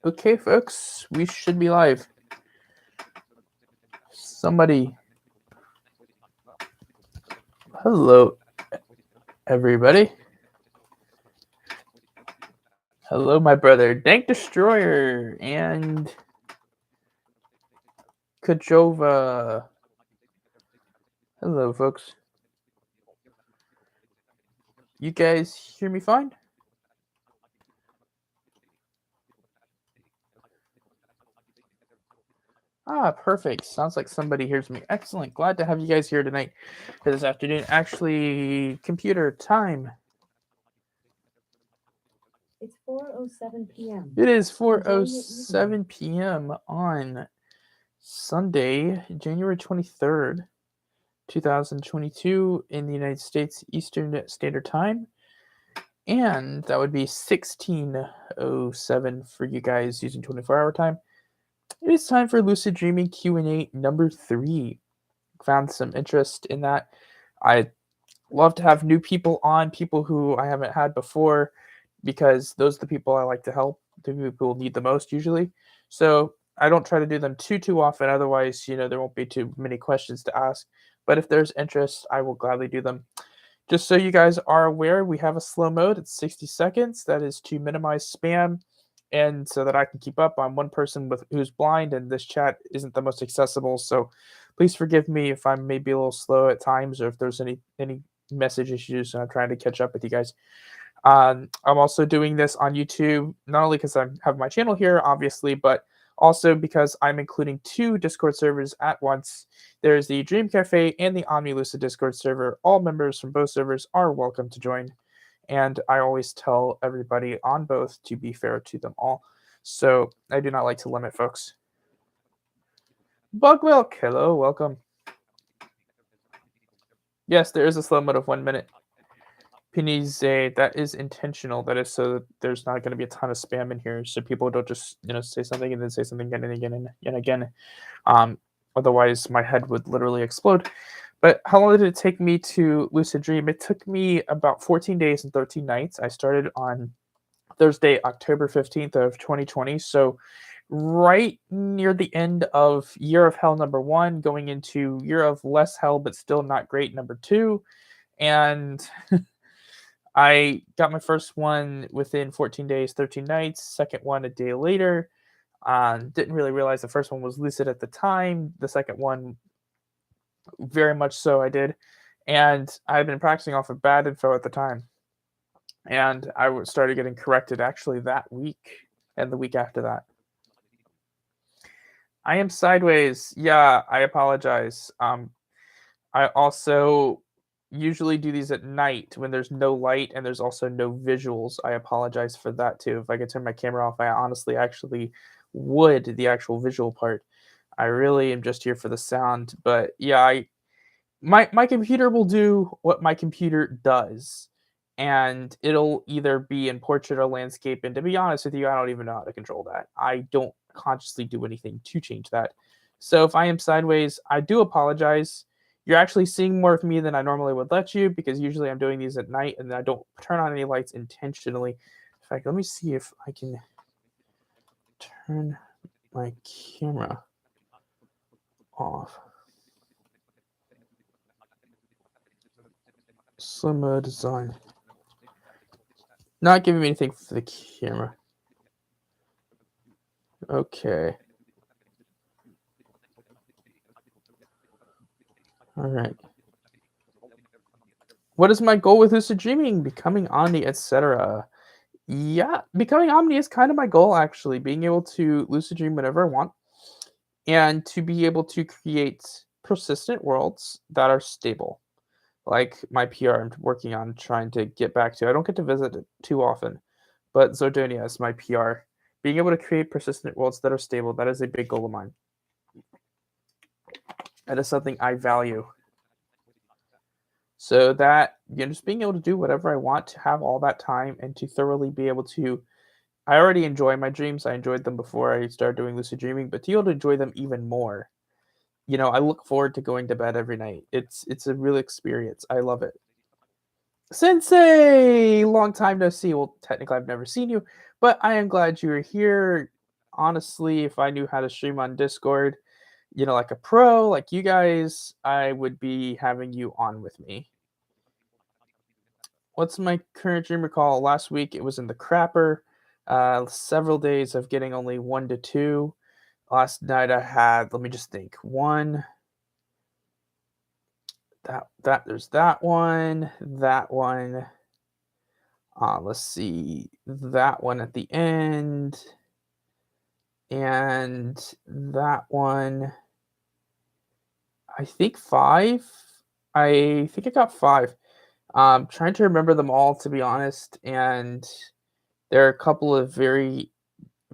Okay, folks, we should be live. Somebody. Hello, everybody. Hello, my brother, Dank Destroyer, and Kajova. Hello, folks. You guys hear me fine? Ah, perfect. Sounds like somebody hears me. Excellent. Glad to have you guys here tonight, this afternoon. Actually, computer time. It's 4:07 p.m. It is 4:07 p.m. on Sunday, January 23rd, 2022 in the United States Eastern Standard Time. And that would be 16:07 for you guys using 24-hour time. It is time for Lucid Dreaming Q&A number 3. Found some interest in that. I love to have new people on, people who I haven't had before, because those are the people I like to help, the people who need the most usually. So I don't try to do them too often, otherwise, there won't be too many questions to ask. But if there's interest, I will gladly do them. Just so you guys are aware, we have a slow mode. It's 60 seconds. That is to minimize spam and so that I can keep up. I'm one person who's blind, and this chat isn't the most accessible. So please forgive me if I'm maybe a little slow at times, or if there's any message issues, and I'm trying to catch up with you guys. I'm also doing this on YouTube, not only because I have my channel here, obviously, but also because I'm including 2 Discord servers at once. There's the Dream Cafe and the Omni Lucid Discord server. All members from both servers are welcome to join. And I always tell everybody on both to be fair to them all. So I do not like to limit folks. Bugwilk, hello, welcome. Yes, there is a slow mode of 1 minute. Penny's that is intentional. That is so that there's not going to be a ton of spam in here, so people don't just say something and then say something again and again and again. Otherwise, my head would literally explode. But how long did it take me to lucid dream? It took me about 14 days and 13 nights. I started on Thursday, October 15th of 2020. So right near the end of Year of Hell number 1, going into Year of Less Hell but still not great number 2, and I got my first one within 14 days, 13 nights. Second one a day later. Didn't really realize the first one was lucid at the time. The second one, very much so, I did. And I had been practicing off of bad info at the time. And I started getting corrected actually that week and the week after that. I am sideways. Yeah, I apologize. I also usually do these at night when there's no light and there's also no visuals. I apologize for that too. If I could turn my camera off, I honestly actually would, the actual visual part. I really am just here for the sound. But yeah, my computer will do what my computer does. And it'll either be in portrait or landscape. And to be honest with you, I don't even know how to control that. I don't consciously do anything to change that. So if I am sideways, I do apologize. You're actually seeing more of me than I normally would let you, because usually I'm doing these at night and I don't turn on any lights intentionally. In fact, let me see if I can turn my camera off. Slow mode design. Not giving me anything for the camera. Okay. All right. What is my goal with lucid dreaming? Becoming omni, etc. Yeah, becoming omni is kind of my goal, actually. Being able to lucid dream whenever I want, and to be able to create persistent worlds that are stable. Like my PR, I'm working on trying to get back to. I don't get to visit it too often, but Zordonia is my PR. Being able to create persistent worlds that are stable, that is a big goal of mine. That is something I value. So that, just being able to do whatever I want, to have all that time, and to thoroughly be able to. I already enjoy my dreams. I enjoyed them before I started doing lucid dreaming, but to be able to enjoy them even more. I look forward to going to bed every night. It's a real experience. I love it. Sensei, long time no see. Well, technically I've never seen you, but I am glad you are here. honestly, if I knew how to stream on Discord, like a pro, like you guys, I would be having you on with me. What's my current dream recall? Last week it was in the crapper. Several days of getting only 1 to 2. Last night I had, let me just think, one, there's that one, that one. Let's see, that one at the end, and that one. I think 5. I think I got 5. Trying to remember them all, to be honest, and there are a couple of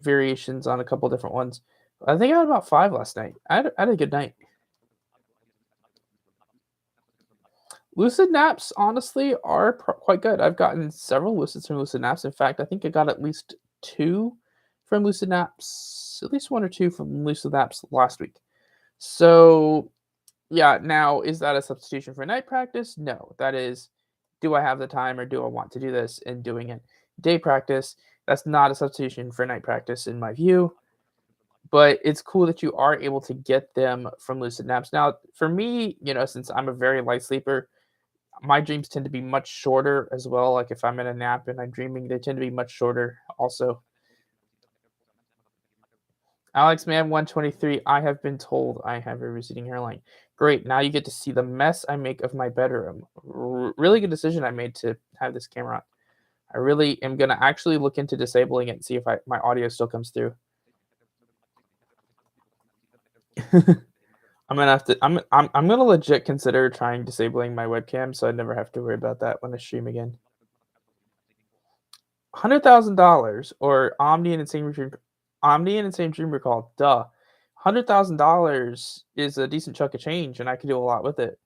variations on a couple different ones. I think I had about 5 last night. I had a good night. Lucid naps, honestly, are quite good. I've gotten several lucids from lucid naps. In fact, I think I got at least 2 from lucid naps, at least 1 or 2 from lucid naps last week. So, yeah, now is that a substitution for night practice? No. That is, do I have the time or do I want to do this and doing it day practice? That's not a substitution for night practice in my view. But it's cool that you are able to get them from lucid naps. Now, for me, since I'm a very light sleeper, my dreams tend to be much shorter as well. Like if I'm in a nap and I'm dreaming, they tend to be much shorter also. Alex Man 123, I have been told I have a receding hairline. Great. Now you get to see the mess I make of my bedroom. Really good decision I made to have this camera on. I really am going to actually look into disabling it and see if my audio still comes through. I'm gonna have to. I'm gonna legit consider trying disabling my webcam so I never have to worry about that when I stream again. $100,000 or Omni and Insane Dream Recall. Duh. $100,000 is a decent chunk of change, and I could do a lot with it.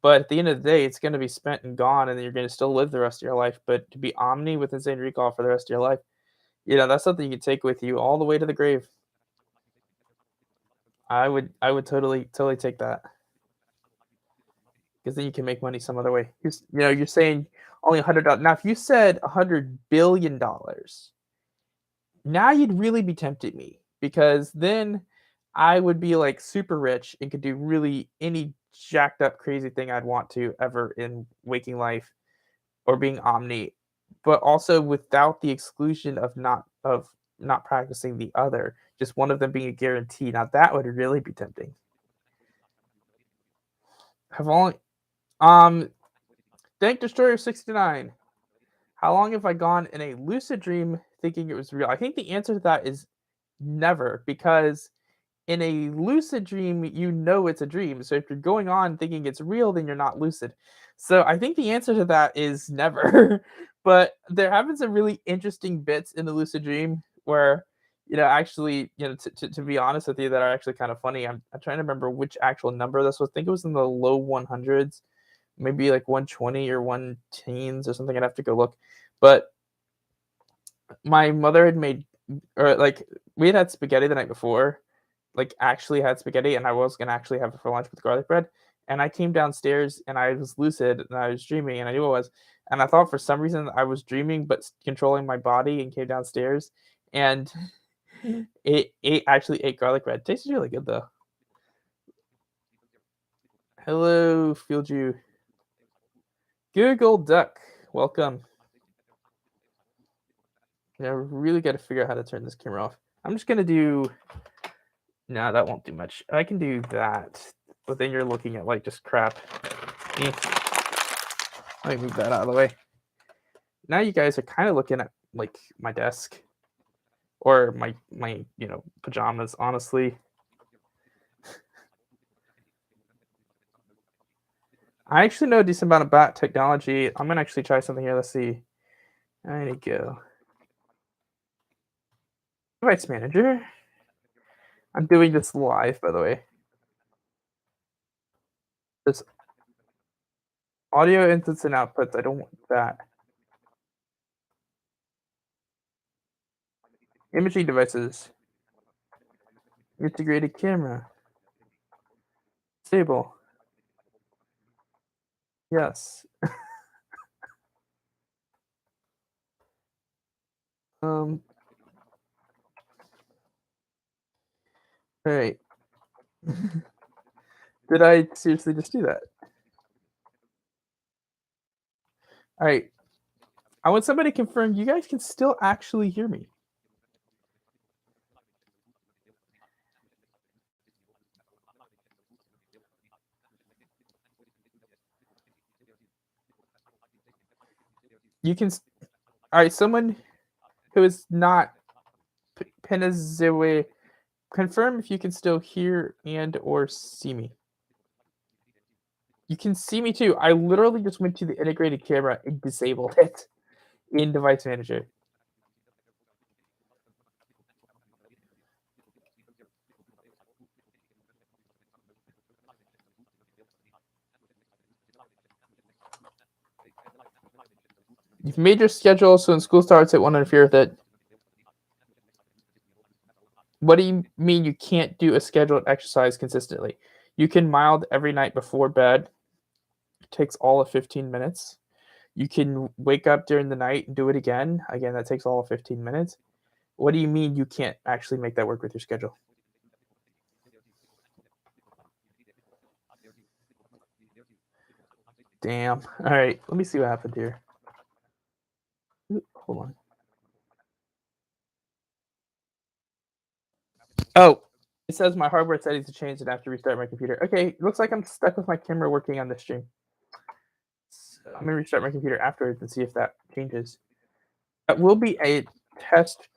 But at the end of the day, it's going to be spent and gone, and then you're going to still live the rest of your life. But to be Omni with Insane Recall for the rest of your life, that's something you can take with you all the way to the grave. I would totally take that because then you can make money some other way. You're saying only $100. Now, if you said $100 billion, now you'd really be tempting me because then I would be like super rich and could do really any jacked up crazy thing I'd want to ever in waking life or being omni, but also without the exclusion of not practicing the other, just one of them being a guarantee. Now that would really be tempting. Have only Dank Destroyer 69. How long have I gone in a lucid dream thinking it was real? I think the answer to that is never, because in a lucid dream, it's a dream. So if you're going on thinking it's real, then you're not lucid. So I think the answer to that is never. But there have been some really interesting bits in the lucid dream where, actually, to be honest with you, that are actually kind of funny. I'm trying to remember which actual number this was. I think it was in the low 100s, maybe like 120 or 1 teens or something. I'd have to go look. But my mother had made, or like, we had spaghetti the night before, like actually had spaghetti, and I was gonna actually have it for lunch with garlic bread. And I came downstairs and I was lucid and I was dreaming and I knew I was. And I thought for some reason I was dreaming but controlling my body, and came downstairs and it actually ate garlic bread. Tastes really good though. Hello, Field You. Google Duck. Welcome. Yeah, really got to figure out how to turn this camera off. I'm just gonna do. No, that won't do much. I can do that, but then you're looking at like just crap. Let me move that out of the way. Now you guys are kind of looking at like my desk or my pajamas. Honestly, I actually know a decent amount about technology. I'm gonna actually try something here. Let's see. There you go. Device manager. I'm doing this live, by the way. This audio inputs and outputs. I don't want that. Imaging devices. Integrated camera. Stable. Yes. Um. All right. Did I seriously just do that? All right. I want somebody to confirm you guys can still actually hear me. You can. All right. Someone who is not Penazewe, confirm if you can still hear and or see me. You can see me too. I literally just went to the integrated camera and disabled it in Device Manager. You've made your schedule, so when school starts, it won't interfere with it. What do you mean you can't do a scheduled exercise consistently? You can mild every night before bed. It takes all of 15 minutes. You can wake up during the night and do it again. Again, that takes all of 15 minutes. What do you mean you can't actually make that work with your schedule? Damn. All right, let me see what happened here. Hold on. Oh, it says my hardware settings have changed and I have to restart my computer. Okay, looks like I'm stuck with my camera working on this stream. So I'm gonna restart my computer afterwards and see if that changes. That will be a test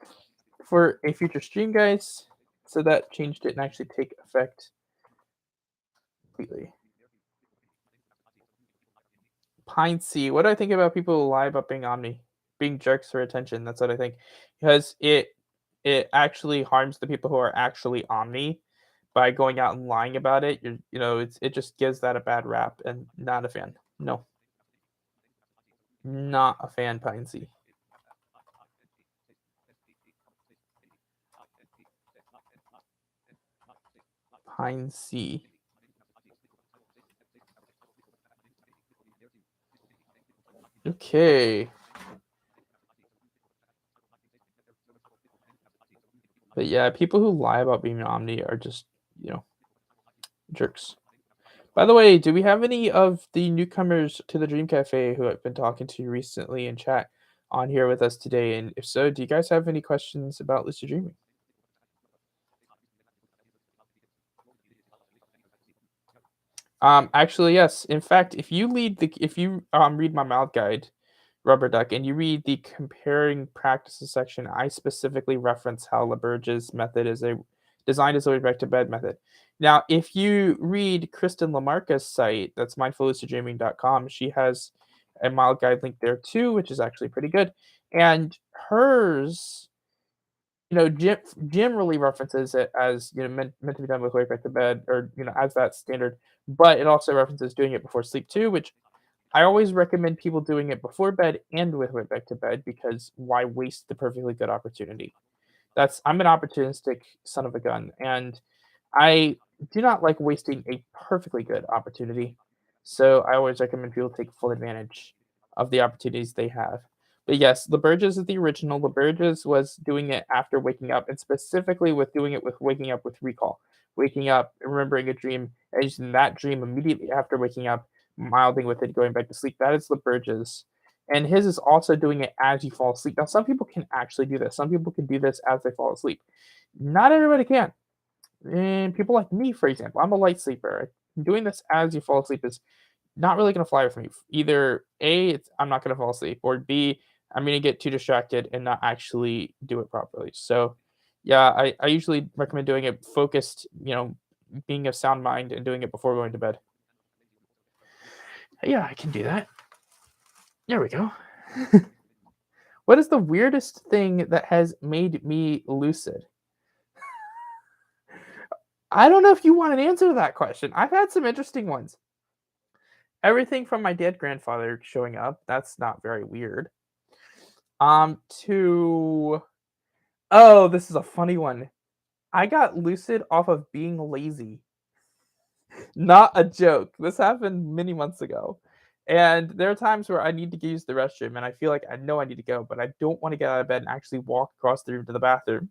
for a future stream, guys. So that change didn't actually take effect completely. Pine C. What do I think about people who lie about being Omni, being jerks for attention? That's what I think, because it actually harms the people who are actually Omni by going out and lying about it. It just gives that a bad rap, and not a fan. No, not a fan. Pine C. Pine C. Okay. But yeah, people who lie about being an Omni are just, jerks. By the way, do we have any of the newcomers to the Dream Cafe who I've been talking to recently in chat on here with us today? And if so, do you guys have any questions about lucid dreaming? Actually, yes. In fact, if you read my mouth guide, Rubber Duck, and you read the comparing practices section, I specifically reference how LaBerge's method is designed as a way back to bed method. Now, if you read Kristen Lamarca's site, that's mindfulluciddreaming.com, she has a mild guide link there too, which is actually pretty good. And hers, Jim really references it as meant to be done with way back to bed, or as that standard. But it also references doing it before sleep too, which I always recommend people doing it before bed and with way back to bed, because why waste the perfectly good opportunity? I'm an opportunistic son of a gun, and I do not like wasting a perfectly good opportunity. So I always recommend people take full advantage of the opportunities they have. But yes, LaBerge's is the original. LaBerge's was doing it after waking up, and specifically with doing it with waking up with recall. Waking up, remembering a dream, and using that dream immediately after waking up, milding with it, going back to sleep. That is LaBerge's. And his is also doing it as you fall asleep. Now, some people can actually do this. Some people can do this as they fall asleep. Not everybody can. And people like me, for example, I'm a light sleeper. Doing this as you fall asleep is not really going to fly with me. Either A, I'm not going to fall asleep, or B, I'm going to get too distracted and not actually do it properly. So, yeah, I usually recommend doing it focused, being of sound mind and doing it before going to bed. Yeah, I can do that. There we go. What is the weirdest thing that has made me lucid? I don't know if you want an answer to that question. I've had some interesting ones. Everything from my dead grandfather showing up, that's not very weird. To Oh, this is a funny one. I got lucid off of being lazy. Not a joke. This happened many months ago. And there are times where I need to use the restroom and I feel like I know I need to go, but I don't want to get out of bed and actually walk across the room to the bathroom.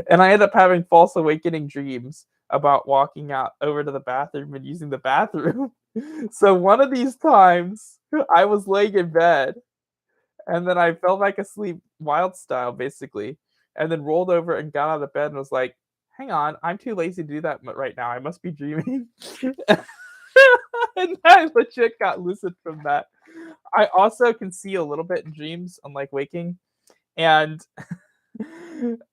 And I end up having false awakening dreams about walking out over to the bathroom and using the bathroom. So one of these times I was laying in bed and then I fell back asleep wild style basically, and then rolled over and got out of bed and was like, "Hang on, I'm too lazy to do that right now. I must be dreaming." And I legit got lucid from that. I also can see a little bit in dreams, unlike waking. And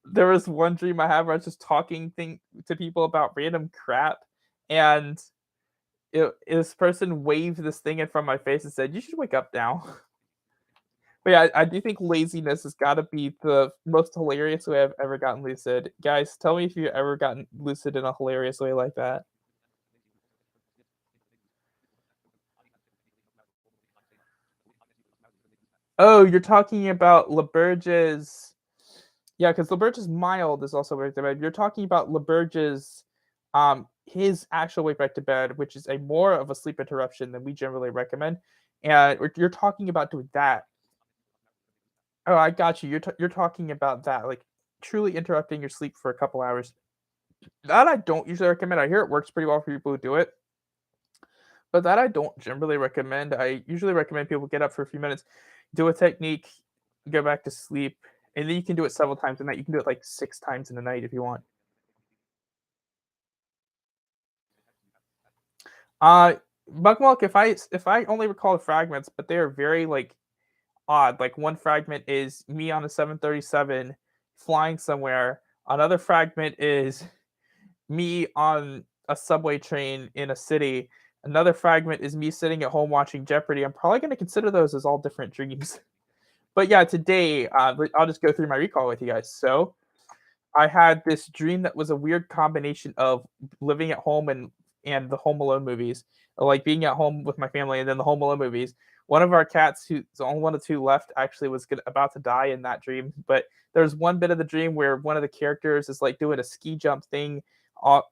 there was one dream I had where I was just talking to people about random crap, and this person waved this thing in front of my face and said, "You should wake up now." But yeah, I do think laziness has got to be the most hilarious way I've ever gotten lucid. Guys, tell me if you've ever gotten lucid in a hilarious way like that. Oh, you're talking about LeBurge's. Yeah, because LeBurge's mild is also wake to bed. You're talking about LeBurge's, his actual wake back to bed, which is a more of a sleep interruption than we generally recommend. And you're talking about doing that. Oh, I got you. You're talking about that, like truly interrupting your sleep for a couple hours. That I don't usually recommend. I hear it works pretty well for people who do it, but that I don't generally recommend. I usually recommend people get up for a few minutes, do a technique, go back to sleep, and then you can do it several times a night. You can do it like 6 times in a night if you want. Uh, Buckmilk, if I only recall the fragments, but they are very like odd. Like one fragment is me on a 737 flying somewhere. Another fragment is me on a subway train in a city. Another fragment is me sitting at home watching Jeopardy. I'm probably going to consider those as all different dreams. But yeah, today I'll just go through my recall with you guys. So I had this dream that was a weird combination of living at home and the Home Alone movies, like being at home with my family and then the Home Alone movies. One of our cats, who's the only one of two left, actually was about to die in that dream. But there's one bit of the dream where one of the characters is like doing a ski jump thing,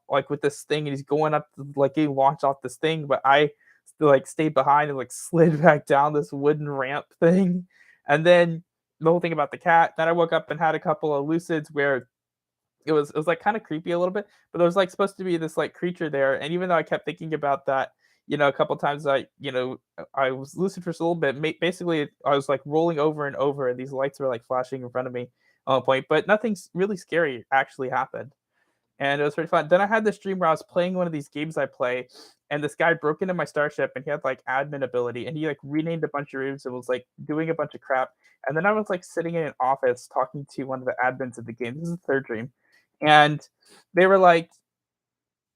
like with this thing, and he's going up, like getting launched off this thing. But I like stayed behind and like slid back down this wooden ramp thing, and then the whole thing about the cat. Then I woke up and had a couple of lucids where it was like kind of creepy a little bit, but there was like supposed to be this like creature there, and even though I kept thinking about that, a couple times, I was lucid for a little bit. Basically, I was like rolling over and over, and these lights were like flashing in front of me at one point, but nothing really scary actually happened, and it was pretty fun. Then I had this dream where I was playing one of these games I play, and this guy broke into my starship, and he had like admin ability, and he like renamed a bunch of rooms and was like doing a bunch of crap. And then I was like sitting in an office talking to one of the admins of the game. This is the third dream, and they were like,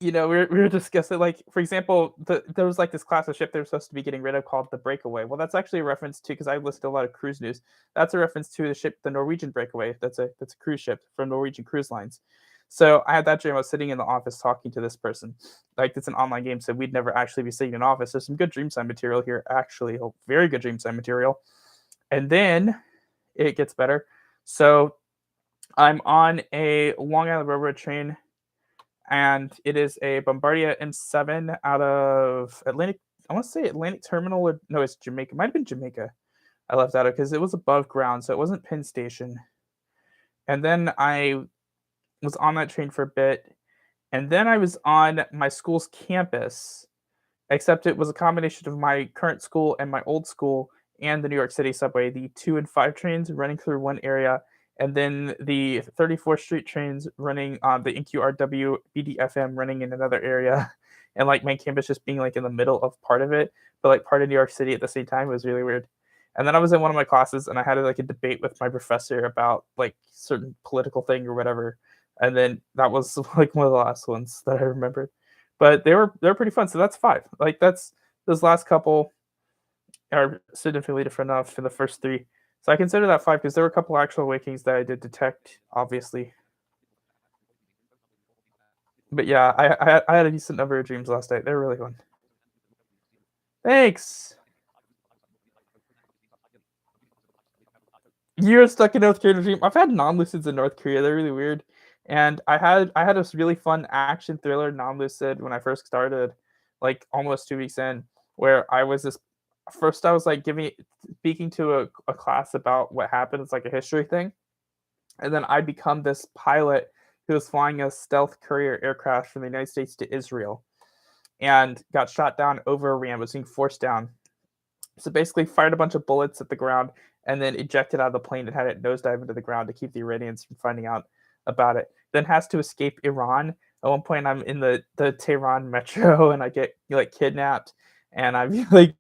we were discussing, like, for example, there was like this class of ship they were supposed to be getting rid of called the Breakaway. Well, that's actually a reference to, because I listen to a lot of cruise news. That's a reference to the ship, the Norwegian Breakaway. That's a cruise ship from Norwegian Cruise Lines. So I had that dream. I was sitting in the office talking to this person. Like, it's an online game, so we'd never actually be sitting in an office. There's some good dream side material here, actually, very good dream side material. And then it gets better. So I'm on a Long Island Railroad train, and it is a Bombardier M7 out of Atlantic. I want to say Atlantic Terminal, or no, it's Jamaica. It might have been Jamaica. I left out of because it was above ground, so it wasn't Penn Station. And then I was on that train for a bit, and then I was on my school's campus, except it was a combination of my current school and my old school and the New York City subway, the 2 and 5 trains running through one area, and then the 34th Street trains running on the NQRW BDFM running in another area. And like my campus just being like in the middle of part of it, but like part of New York City at the same time. It was really weird. And then I was in one of my classes and I had like a debate with my professor about like certain political thing or whatever. And then that was like one of the last ones that I remembered. But they were pretty fun. So that's five. Like that's those last couple are significantly different enough for the first three. So I consider that five because there were a couple actual wakings that I did detect, obviously. But yeah, I had a decent number of dreams last night. They're really fun. Thanks. You're stuck in North Korea dream. I've had non-lucids in North Korea. They're really weird. And I had this really fun action thriller non-lucid when I first started, like almost 2 weeks in, where I was this first I was like speaking to a class about what happened. It's like a history thing. And then I become this pilot who was flying a stealth courier aircraft from the United States to Israel and got shot down over Iran, was being forced down. So basically fired a bunch of bullets at the ground and then ejected out of the plane and had it nosedive into the ground to keep the Iranians from finding out about it. Then has to escape Iran. At one point I'm in the Tehran metro and I get like kidnapped and I'm like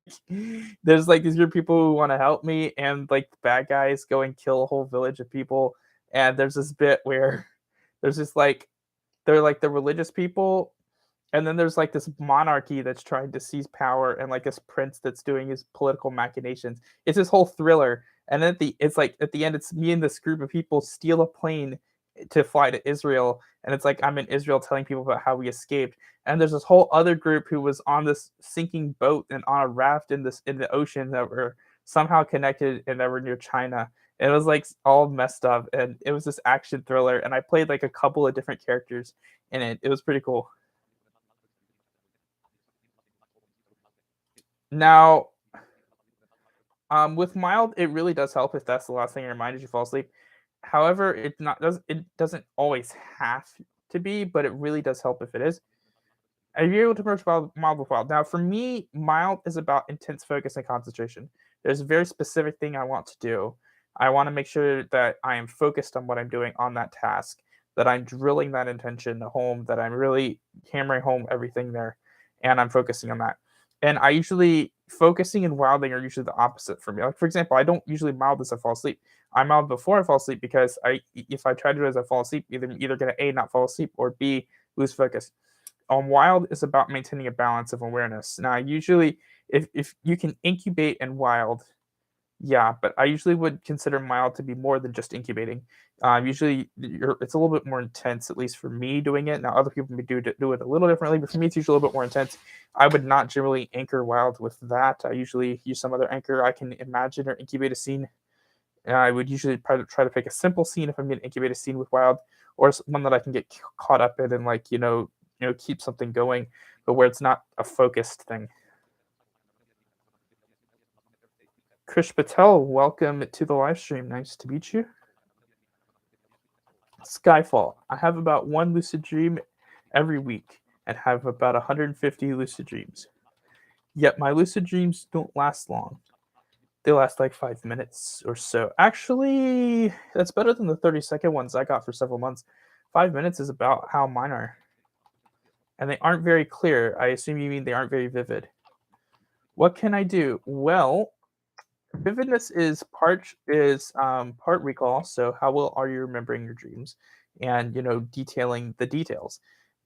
there's like these group of people who want to help me and like bad guys go and kill a whole village of people. And there's this bit where there's this like they're like the religious people and then there's like this monarchy that's trying to seize power and like this prince that's doing his political machinations. It's this whole thriller. And then it's like at the end, it's me and this group of people steal a plane to fly to Israel. And it's like I'm in Israel telling people about how we escaped. And there's this whole other group who was on this sinking boat and on a raft in the ocean that were somehow connected and that were near China. And it was like all messed up. And it was this action thriller. And I played like a couple of different characters in it. It was pretty cool. Now, with mild, it really does help if that's the last thing in your mind as you fall asleep. However, it doesn't always have to be, but it really does help if it is. Are you able to merge mild with wild? Now, for me, mild is about intense focus and concentration. There's a very specific thing I want to do. I want to make sure that I am focused on what I'm doing on that task, that I'm drilling that intention home, that I'm really hammering home everything there, and I'm focusing on that. And I usually focusing and wilding are usually the opposite for me. Like for example, I don't usually mild as I fall asleep. I mild before I fall asleep because if I try to do it as I fall asleep, either gonna A, not fall asleep, or B, lose focus. Wild is about maintaining a balance of awareness. Now, usually, if you can incubate and wild, yeah, but I usually would consider mild to be more than just incubating. Usually, it's a little bit more intense, at least for me doing it. Now, other people may do it a little differently, but for me, it's usually a little bit more intense. I would not generally anchor wild with that. I usually use some other anchor I can imagine or incubate a scene. I would usually try to pick a simple scene if I'm going to incubate a scene with wild, or one that I can get caught up in and like keep something going, but where it's not a focused thing. Krish Patel, welcome to the live stream. Nice to meet you. Skyfall. I have about one lucid dream every week and have about 150 lucid dreams. Yet my lucid dreams don't last long. They last like 5 minutes or so. Actually, that's better than the 30-second ones I got for several months. 5 minutes is about how mine are. And they aren't very clear. I assume you mean they aren't very vivid. What can I do? Well, vividness is part recall. So how well are you remembering your dreams, and detailing the details.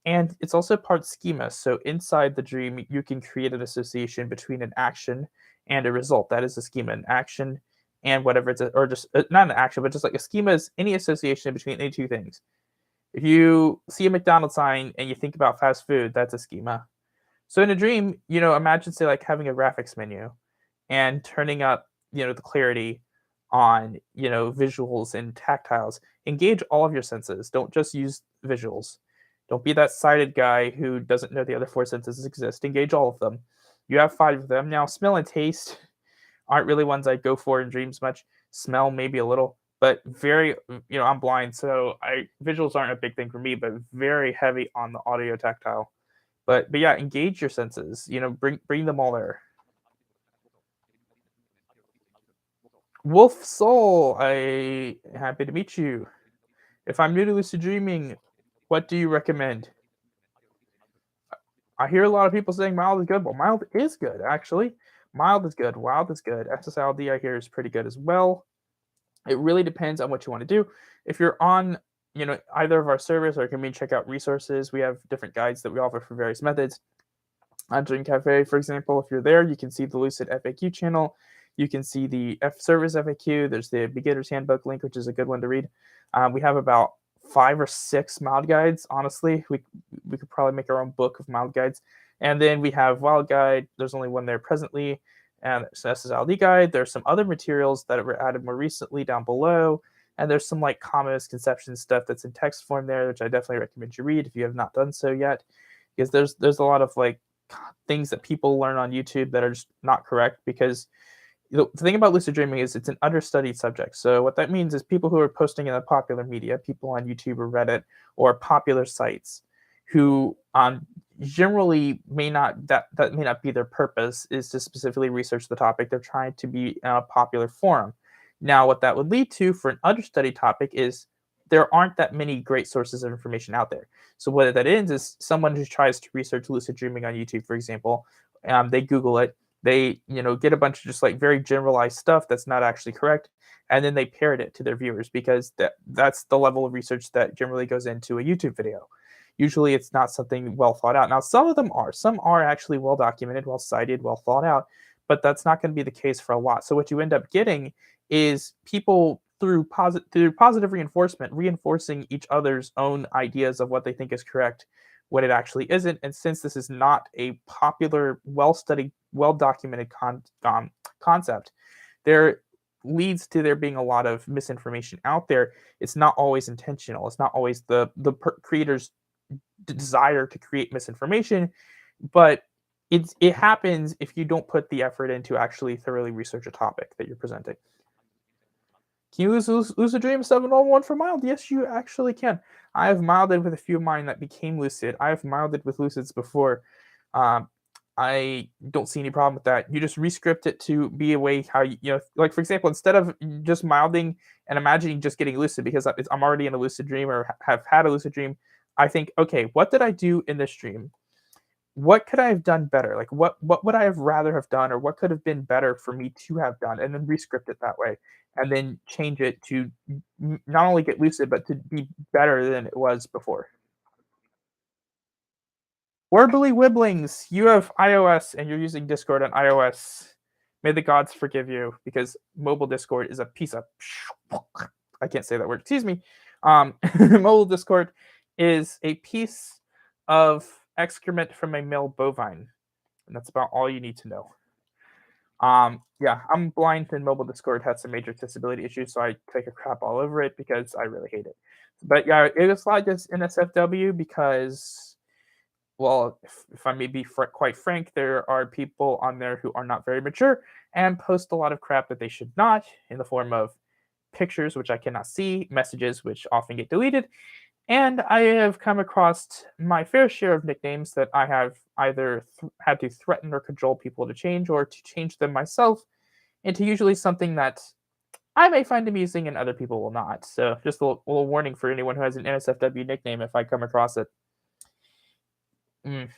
And it's also part schema. So inside the dream, you can create an association between an action and a result. That is a schema, an action and whatever or just not an action, but just like a schema is any association between any two things. If you see a McDonald's sign and you think about fast food, that's a schema. So in a dream, imagine say like having a graphics menu and turning up, the clarity on, visuals and tactiles. Engage all of your senses. Don't just use visuals. Don't be that sighted guy who doesn't know the other four senses exist. Engage all of them. You have five of them. Now, smell and taste aren't really ones I go for in dreams much. Smell maybe a little, but very, I'm blind, so visuals aren't a big thing for me, but very heavy on the audio tactile. But yeah, engage your senses. Bring them all there. Wolf Soul, I happy to meet you. If I'm new to lucid dreaming, what do you recommend? I hear a lot of people saying mild is good. Well, mild is good, actually. Mild is good. Wild is good. SSLD, I hear, is pretty good as well. It really depends on what you want to do. If you're on, either of our servers, or can check out resources. We have different guides that we offer for various methods. On Dream Cafe, for example, if you're there, you can see the Lucid FAQ channel. You can see the Service FAQ. There's the Beginner's Handbook link, which is a good one to read. We have about 5 or 6 mild guides. Honestly, we could probably make our own book of mild guides. And then we have Wild Guide. There's only one there presently. And there's an SSLD guide. There's some other materials that were added more recently down below. And there's some like common misconception stuff that's in text form there, which I definitely recommend you read if you have not done so yet. Because there's a lot of like things that people learn on YouTube that are just not correct because the thing about lucid dreaming is it's an understudied subject. So what that means is people who are posting in the popular media, people on YouTube or Reddit or popular sites, who generally may not that may not be their purpose is to specifically research the topic. They're trying to be in a popular forum. Now, what that would lead to for an understudied topic is there aren't that many great sources of information out there. So what that is someone who tries to research lucid dreaming on YouTube, for example, they Google it, they get a bunch of just like very generalized stuff that's not actually correct, and then they parrot it to their viewers because that's the level of research that generally goes into a YouTube video. Usually it's not something well thought out. Now some are actually well documented, well cited, well thought out, but that's not going to be the case for a lot. So what you end up getting is people through positive reinforcement reinforcing each other's own ideas of what they think is correct when it actually isn't. And since this is not a popular, well studied, well documented concept, there leads to there being a lot of misinformation out there. It's not always intentional. It's not always the creator's desire to create misinformation, but it happens if you don't put the effort into actually thoroughly research a topic that you're presenting. Can you lose a dream 711 for mild? Yes, you actually can. I have milded with a few of mine that became lucid. I have milded with lucids before. Um, I don't see any problem with that. You just rescript it to be a way how like for example, instead of just milding and imagining just getting lucid because I'm already in a lucid dream or have had a lucid dream, I think, okay, what did I do in this dream? What could I have done better? Like what would I have rather have done, or what could have been better for me to have done, and then rescript it that way, and then change it to not only get lucid but to be better than it was before. Warbly Wibblings, you have iOS and you're using Discord on iOS. May the gods forgive you because mobile Discord is a piece of. I can't say that word. Excuse me. Mobile Discord is a piece of excrement from a male bovine, and that's about all you need to know. Yeah, I'm blind, and mobile Discord has some major accessibility issues, so I take a crap all over it because I really hate it. But yeah, it is like this NSFW because, well, if I may be quite frank, there are people on there who are not very mature and post a lot of crap that they should not in the form of pictures, which I cannot see, messages, which often get deleted, and I have come across my fair share of nicknames that I have either had to threaten or cajole people to change or to change them myself into usually something that I may find amusing and other people will not. So, just a little warning for anyone who has an NSFW nickname if I come across it. Mm.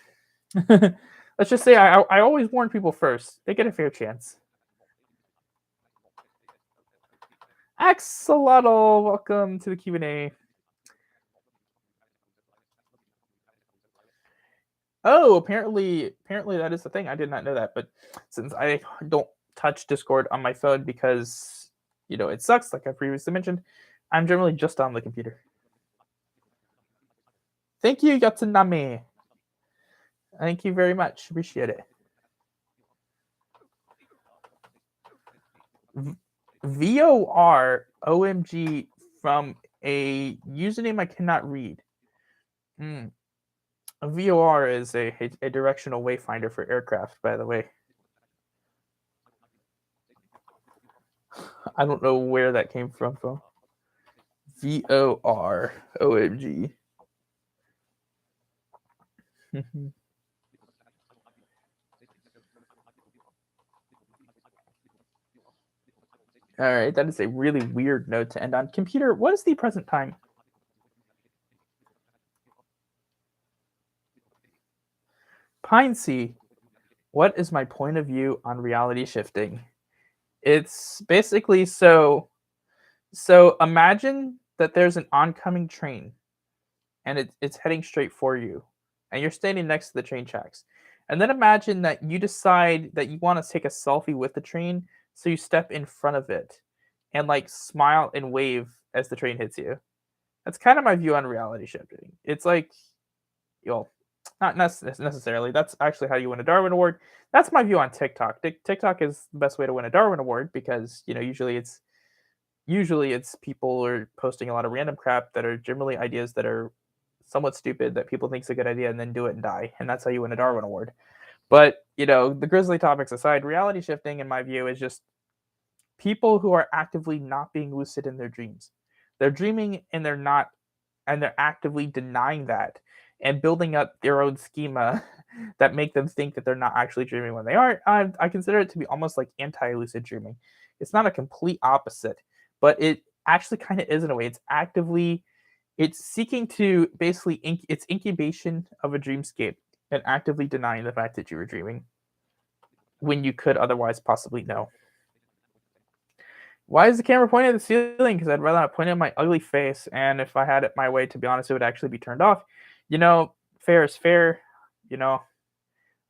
Let's just say I always warn people first. They get a fair chance. Axolotl, welcome to the Q&A. Oh, apparently that is the thing. I did not know that, but since I don't touch Discord on my phone because it sucks, like I previously mentioned, I'm generally just on the computer. Thank you, Yatsunami. Thank you very much. Appreciate it. VOR OMG from a username I cannot read. Mm. A VOR is a directional wayfinder for aircraft, by the way. I don't know where that came from. VOR OMG. All right, that is a really weird note to end on. Computer, what is the present time? Pine Sea, what is my point of view on reality shifting? It's basically so imagine that there's an oncoming train and it's heading straight for you and you're standing next to the train tracks. And then imagine that you decide that you want to take a selfie with the train, so you step in front of it and like smile and wave as the train hits you. That's kind of my view on reality shifting. It's like, well, not necessarily. That's actually how you win a Darwin Award. That's my view on TikTok. TikTok is the best way to win a Darwin Award because usually it's people are posting a lot of random crap that are generally ideas that are somewhat stupid that people think is a good idea and then do it and die, and that's how you win a Darwin Award. But, the grisly topics aside, reality shifting, in my view, is just people who are actively not being lucid in their dreams. They're dreaming and they're not, and they're actively denying that and building up their own schema that make them think that they're not actually dreaming when they are. I consider it to be almost like anti-lucid dreaming. It's not a complete opposite, but it actually kind of is in a way. It's seeking to basically it's incubation of a dreamscape and actively denying the fact that you were dreaming when you could otherwise possibly know. Why is the camera pointing at the ceiling? Because I'd rather not point at my ugly face. And if I had it my way, to be honest, it would actually be turned off. Fair is fair. You know,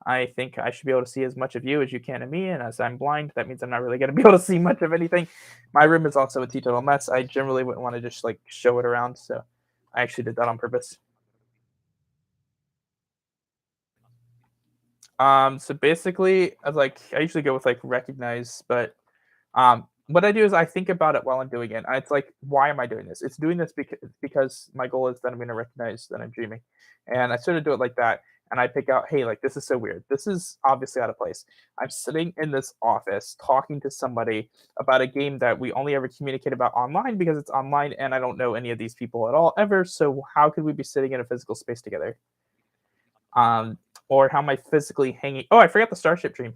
I think I should be able to see as much of you as you can of me. And as I'm blind, that means I'm not really going to be able to see much of anything. My room is also a teetotal mess. I generally wouldn't want to just like show it around. So I actually did that on purpose. So basically, I usually go with like recognize, but what I do is I think about it while I'm doing it. It's like, why am I doing this? It's doing this because my goal is that I'm going to recognize that I'm dreaming, and I sort of do it like that. And I pick out, hey, like this is so weird. This is obviously out of place. I'm sitting in this office talking to somebody about a game that we only ever communicate about online because it's online, and I don't know any of these people at all ever. So how could we be sitting in a physical space together? Um, or how am I physically hanging? Oh, I forgot the Starship dream.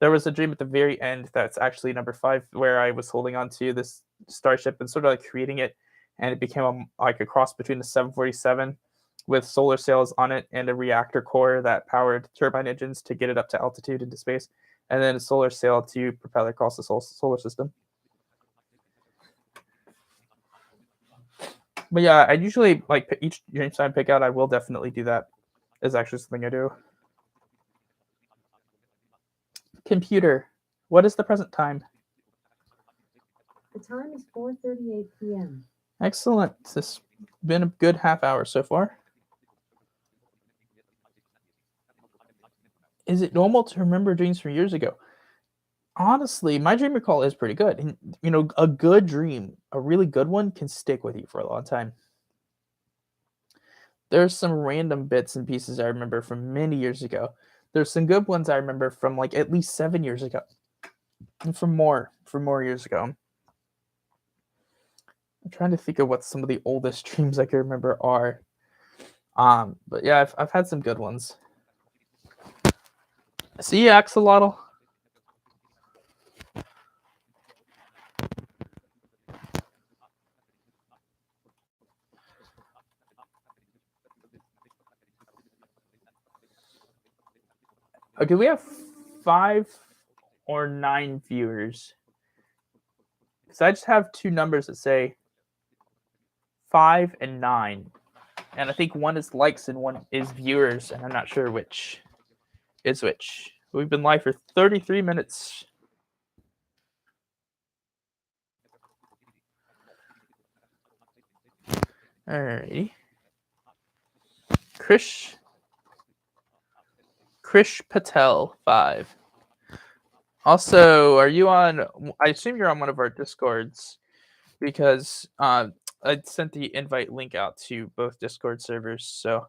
There was a dream at the very end that's actually number 5 where I was holding on to this starship and sort of like creating it, and it became like a cross between the 747 with solar sails on it and a reactor core that powered turbine engines to get it up to altitude into space, and then a solar sail to propel it across the solar system. But yeah, I usually like each dream I pick out. I will definitely do that. Is actually something I do. Computer, what is the present time? The time is 4:38 p.m. Excellent. This has been a good half hour so far. Is it normal to remember dreams from years ago? Honestly, my dream recall is pretty good. And a good dream, a really good one can stick with you for a long time. There's some random bits and pieces I remember from many years ago. There's some good ones I remember from like at least 7 years ago. And from more years ago. I'm trying to think of what some of the oldest dreams I can remember are. But yeah, I've had some good ones. See you, Axolotl. Okay, we have 5 or 9 viewers. Because I just have 2 numbers that say 5 and 9. And I think one is likes and one is viewers, and I'm not sure which is which. We've been live for 33 minutes. Alrighty. Krish Patel 5. Also, are you on? I assume you're on one of our Discords because I sent the invite link out to both Discord servers. So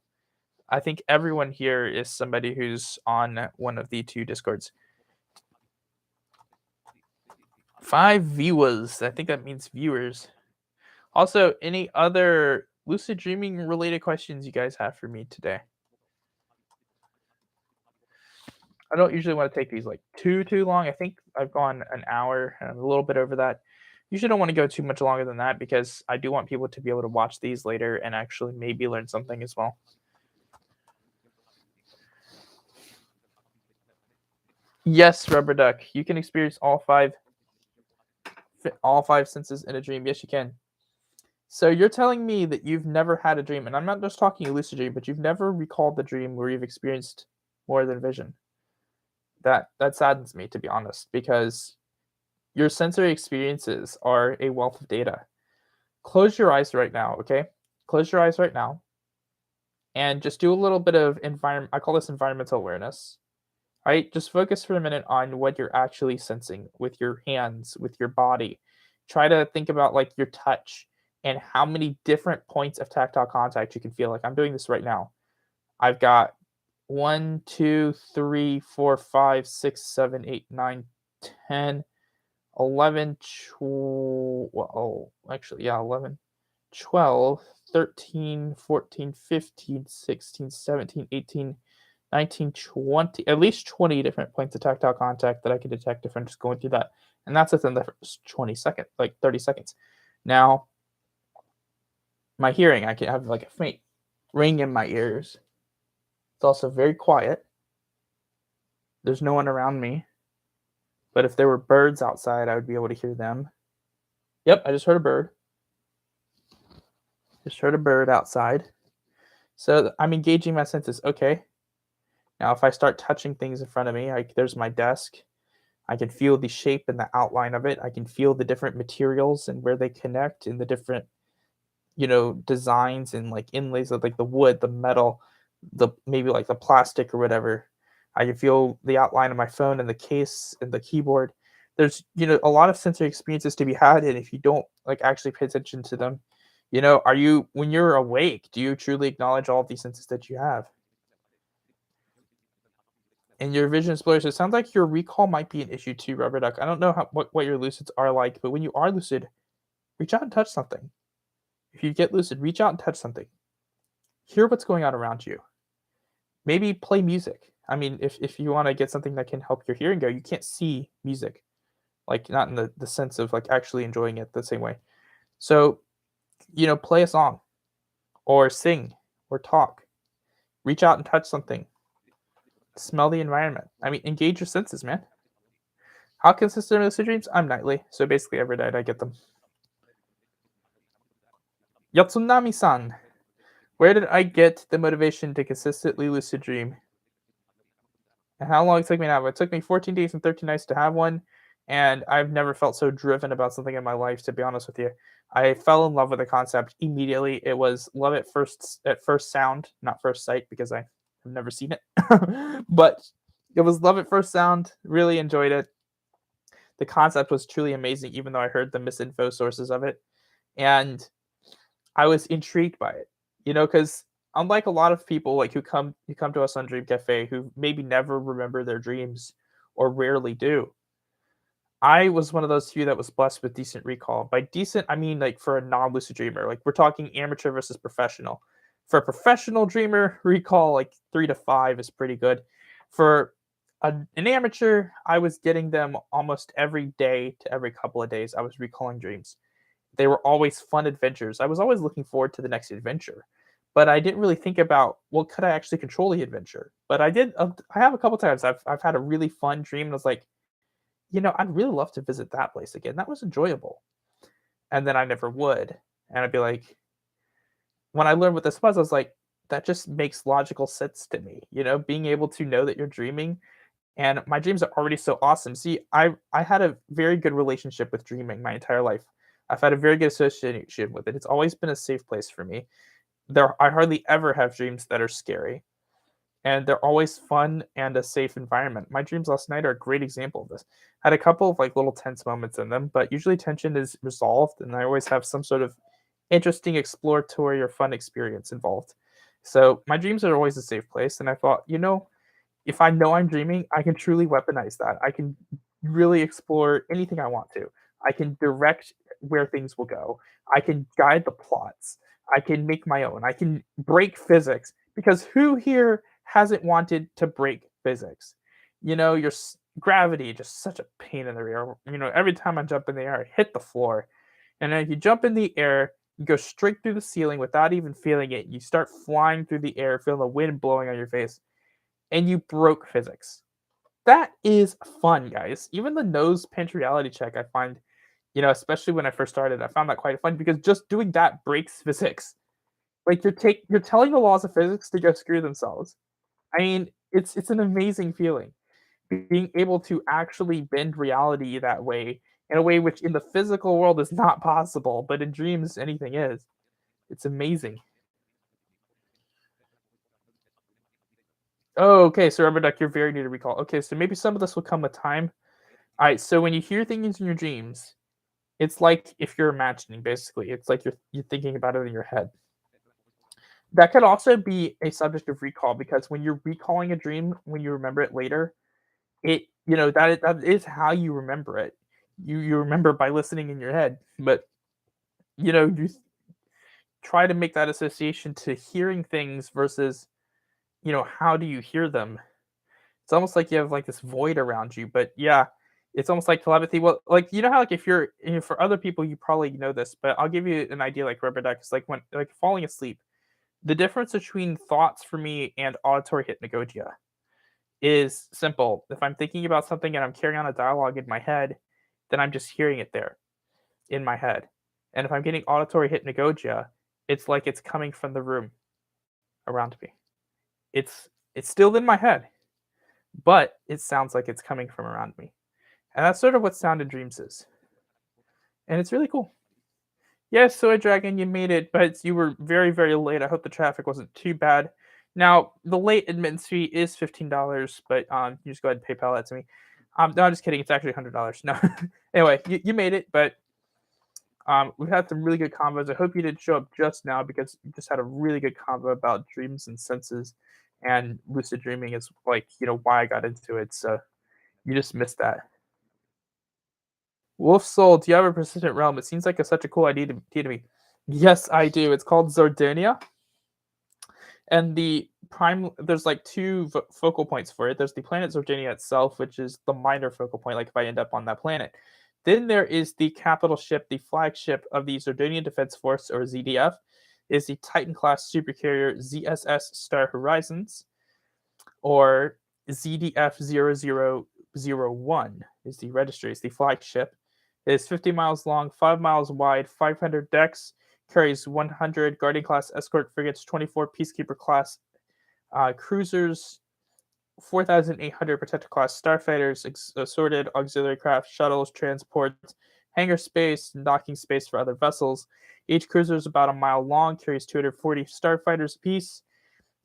I think everyone here is somebody who's on one of the 2 Discords. 5 viewers. I think that means viewers. Also, any other lucid dreaming related questions you guys have for me today? I don't usually want to take these like too long. I think I've gone an hour and a little bit over that. Usually don't want to go too much longer than that because I do want people to be able to watch these later and actually maybe learn something as well. Yes, Rubber Duck, you can experience all 5 senses in a dream. Yes, you can. So you're telling me that you've never had a dream, and I'm not just talking a lucid dream, but you've never recalled the dream where you've experienced more than vision. That saddens me, to be honest, because your sensory experiences are a wealth of data. Close your eyes right now, okay? Close your eyes right now, and just do a little bit of environment. I call this environmental awareness. Right? Just focus for a minute on what you're actually sensing with your hands, with your body. Try to think about like your touch and how many different points of tactile contact you can feel. Like I'm doing this right now. I've got 1, 2, 3, 4, 5, 6, 7, 8, 9, 10, 11, well, actually, yeah, 11, 12, 13, 14, 15, 16, 17, 18, 19, 20, at least 20 different points of tactile contact that I could detect if I'm just going through that. And that's within the first 20 seconds, like 30 seconds. Now, my hearing, I can have like a faint ring in my ears. It's also very quiet. There's no one around me. But if there were birds outside, I would be able to hear them. Yep, I just heard a bird. Just heard a bird outside. So I'm engaging my senses. Okay. Now, if I start touching things in front of me, there's my desk. I can feel the shape and the outline of it. I can feel the different materials and where they connect and the different, designs and like inlays of like the wood, the metal, the maybe like the plastic or whatever. I can feel the outline of my phone and the case and the keyboard. There's, a lot of sensory experiences to be had, and if you don't like actually pay attention to them, are you when you're awake, do you truly acknowledge all of these senses that you have? And your vision is blurry, so it sounds like your recall might be an issue too, Rubber Duck. I don't know what your lucids are like, but when you are lucid, reach out and touch something. If you get lucid, reach out and touch something. Hear what's going on around you. Maybe play music. I mean, if you want to get something that can help your hearing go, you can't see music, like not in the sense of like actually enjoying it the same way. So, play a song or sing or talk. Reach out and touch something. Smell the environment. I mean, engage your senses, man. How consistent are lucid dreams? I'm nightly, so basically every night I get them. Yatsunami-san, where did I get the motivation to consistently lucid dream? And how long it took me to have it? It took me 14 days and 13 nights to have one, and I've never felt so driven about something in my life, to be honest with you. I fell in love with the concept immediately. It was love at first sound, not first sight, because I have never seen it. But it was love at first sound. Really enjoyed it. The concept was truly amazing, even though I heard the misinfo sources of it. And I was intrigued by it, because unlike a lot of people like who come to us on Dream Cafe who maybe never remember their dreams or rarely do, I was one of those few that was blessed with decent recall. By decent, I mean like for a non-lucid dreamer, like we're talking amateur versus professional. For a professional dreamer, recall like 3 to 5 is pretty good. For an amateur, I was getting them almost every day to every couple of days. I was recalling dreams. They were always fun adventures. I was always looking forward to the next adventure, but I didn't really think about, well, could I actually control the adventure? But I did. I have a couple times. I've had a really fun dream, and I was like, I'd really love to visit that place again. That was enjoyable. And then I never would, and I'd be like, when I learned what this was, I was like, that just makes logical sense to me. Being able to know that you're dreaming, and my dreams are already so awesome. See, I had a very good relationship with dreaming my entire life. I've had a very good association with it. It's always been a safe place for me. I hardly ever have dreams that are scary, and they're always fun and a safe environment. My dreams last night are a great example of this. I had a couple of like little tense moments in them, but usually tension is resolved, and I always have some sort of interesting exploratory or fun experience involved. So my dreams are always a safe place, and I thought, if I know I'm dreaming, I can truly weaponize that. I can really explore anything I want to. I can direct where things will go. I can guide the plots. I can make my own. I can break physics, because who here hasn't wanted to break physics? Your gravity just such a pain in the rear. Every time I jump in the air, I hit the floor. And then if you jump in the air, you go straight through the ceiling without even feeling it. You start flying through the air, feeling the wind blowing on your face, and you broke physics. That is fun, guys. Even the nose pinch reality check, I find, especially when I first started, I found that quite fun, because just doing that breaks physics. Like you're telling the laws of physics to go screw themselves. I mean, it's an amazing feeling being able to actually bend reality that way, in a way which in the physical world is not possible, but in dreams anything is. It's amazing. Oh, okay. So Rubber Duck, you're very new to recall. Okay, so maybe some of this will come with time. All right. So when you hear things in your dreams, it's like if you're imagining. Basically, it's like you're thinking about it in your head. That could also be a subject of recall because when you're recalling a dream, when you remember it later, that is how you remember it. You remember by listening in your head, but you try to make that association to hearing things versus how do you hear them. It's almost like you have like this void around you. But yeah, it's almost like telepathy. Well, like how like if you're for other people you probably know this, but I'll give you an idea like rubber duck. It's like when like falling asleep. The difference between thoughts for me and auditory hypnagogia is simple. If I'm thinking about something and I'm carrying on a dialogue in my head, then I'm just hearing it there in my head. And if I'm getting auditory hypnagogia, it's like it's coming from the room around me. It's still in my head, but it sounds like it's coming from around me. And that's sort of what sound in dreams is. And it's really cool. Yes, Soy Dragon, you made it, but you were very, very late. I hope the traffic wasn't too bad. Now, the late admittance fee is $15, but you just go ahead and PayPal that to me. No, I'm just kidding. It's actually $100. No, anyway, you made it, but we've had some really good combos. I hope you didn't show up just now because you just had a really good combo about dreams and senses, and lucid dreaming is like why I got into it. So you just missed that. Wolf Soul, do you have a persistent realm? It seems like such a cool idea to me. Yes, I do. It's called Zordonia, and there's like two focal points for it. There's the planet Zordonia itself, which is the minor focal point. Like if I end up on that planet, then there is the capital ship, the flagship of the Zordonian Defense Force or ZDF, is the Titan class supercarrier ZSS Star Horizons, or ZDF 0001 is the registry, is the flagship. It is 50 miles long, 5 miles wide, 500 decks, carries 100 Guardian class escort frigates, 24 Peacekeeper class cruisers, 4,800 Protector class starfighters, assorted auxiliary craft, shuttles, transports, hangar space, and docking space for other vessels. Each cruiser is about a mile long, carries 240 starfighters apiece.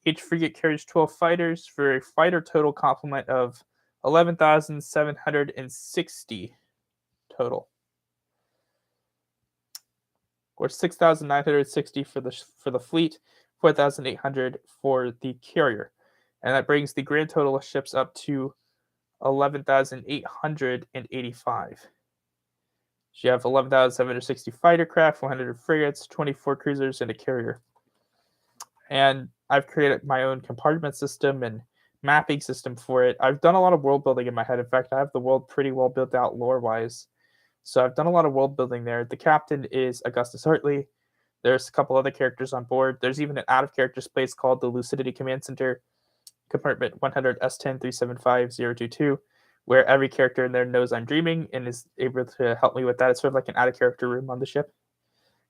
Each frigate carries 12 fighters for a fighter total complement of 11,760 total, or 6,960 for the fleet, 4,800 for the carrier, and that brings the grand total of ships up to 11,885. So you have 11,760 fighter craft, 100 frigates, 24 cruisers, and a carrier. And I've created my own compartment system and mapping system for it. I've done a lot of world building in my head. In fact, I have the world pretty well built out lore-wise. So I've done a lot of world building there. The captain is Augustus Hartley. There's a couple other characters on board. There's even an out-of-character space called the Lucidity Command Center, compartment 100 S10 375022, where every character in there knows I'm dreaming and is able to help me with that. It's sort of like an out-of-character room on the ship.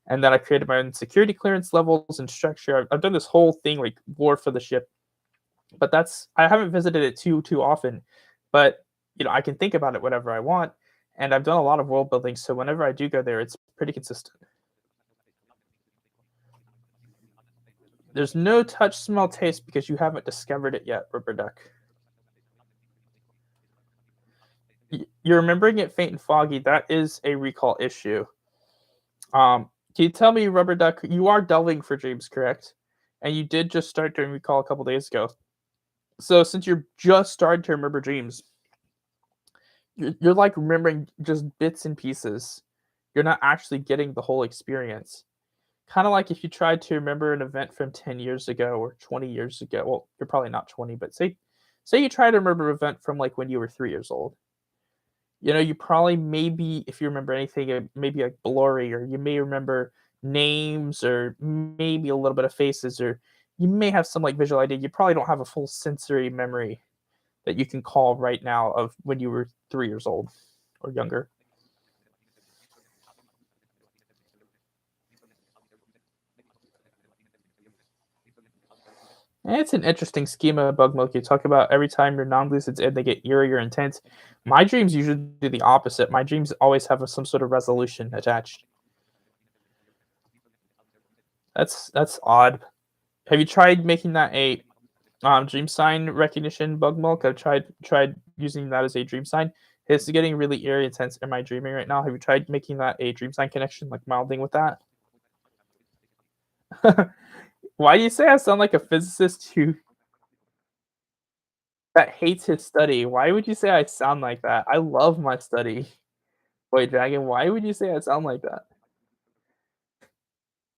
And then I created my own security clearance levels and structure. I've done this whole thing like lore for the ship, but I haven't visited it too often. But I can think about it whenever I want, and I've done a lot of world building. So whenever I do go there, it's pretty consistent. There's no touch, smell, taste because you haven't discovered it yet, Rubber Duck. You're remembering it faint and foggy. That is a recall issue. Can you tell me, Rubber Duck, you are delving for dreams, correct? And you did just start doing recall a couple days ago. So since you're just starting to remember dreams, you're like remembering just bits and pieces. You're not actually getting the whole experience. Kind of like if you tried to remember an event from 10 years ago or 20 years ago. Well, you're probably not 20, but say you try to remember an event from like when you were 3 years old. You probably maybe if you remember anything, maybe like blurry, or you may remember names or maybe a little bit of faces, or you may have some like visual idea. You probably don't have a full sensory memory that you can call right now of when you were 3 years old or younger. And it's an interesting schema, Bug Milk. You talk about every time your non-lucids end, they get eerie or intense. My dreams usually do the opposite. My dreams always have some sort of resolution attached. That's odd. Have you tried making that a dream sign recognition, Bug Milk? I've tried using that as a dream sign. It's getting really eerie intense. Am I dreaming right now? Have you tried making that a dream sign connection, like milding with that? Why do you say I sound like a physicist who that hates his study? Why would you say I sound like that? I love my study. Wait, Dragon, why would you say I sound like that?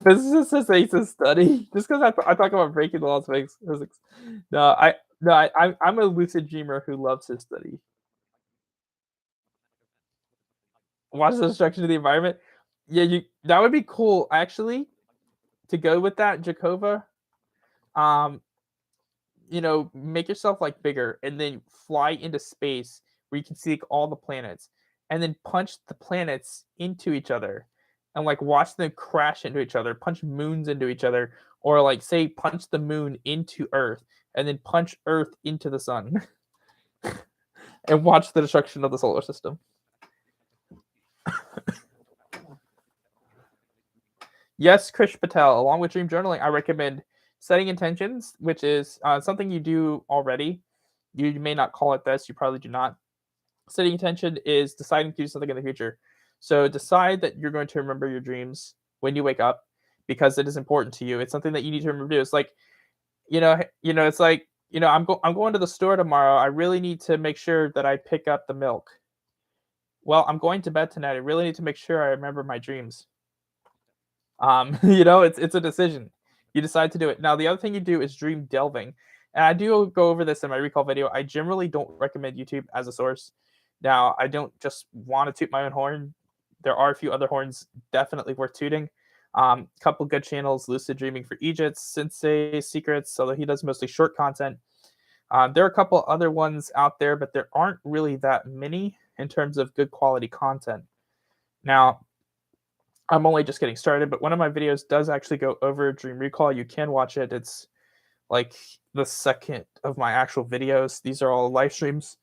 Physicist just hates his study just because I talk about breaking the laws of physics. No, I'm a lucid dreamer who loves his study. Watch the destruction of the environment. Yeah, you that would be cool actually to go with that, Jakova. Um, make yourself like bigger and then fly into space where you can see like, all the planets and then punch the planets into each other and like watch them crash into each other, punch moons into each other, or like say punch the moon into Earth and then punch Earth into the sun and watch the destruction of the solar system. Yes, Krish Patel, along with dream journaling, I recommend setting intentions, which is something you do already. You may not call it this, you probably do not. Setting intention is deciding to do something in the future. So decide that you're going to remember your dreams when you wake up because it is important to you. It's something that you need to remember to do. It's like, it's like, I'm going to the store tomorrow. I really need to make sure that I pick up the milk. Well, I'm going to bed tonight. I really need to make sure I remember my dreams. It's a decision. You decide to do it. Now, the other thing you do is dream delving. And I do go over this in my recall video. I generally don't recommend YouTube as a source. Now, I don't just want to toot my own horn. There are a few other horns definitely worth tooting. Couple good channels, Lucid Dreaming for Egypt, Sensei Secrets, although he does mostly short content. There are a couple other ones out there, but there aren't really that many in terms of good quality content. Now, I'm only just getting started, but one of my videos does actually go over Dream Recall. You can watch it. It's like the second of my actual videos. These are all live streams.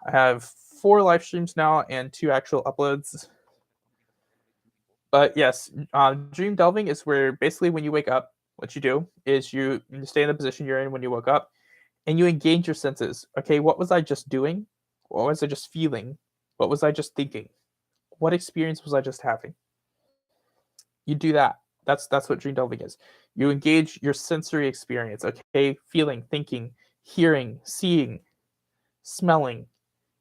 I have 4 live streams now and 2 actual uploads. But yes, dream delving is where basically when you wake up, what you do is you stay in the position you're in when you woke up and you engage your senses. Okay, what was I just doing? What was I just feeling? What was I just thinking? What experience was I just having? You do that. That's what dream delving is. You engage your sensory experience, okay? Feeling, thinking, hearing, seeing, smelling.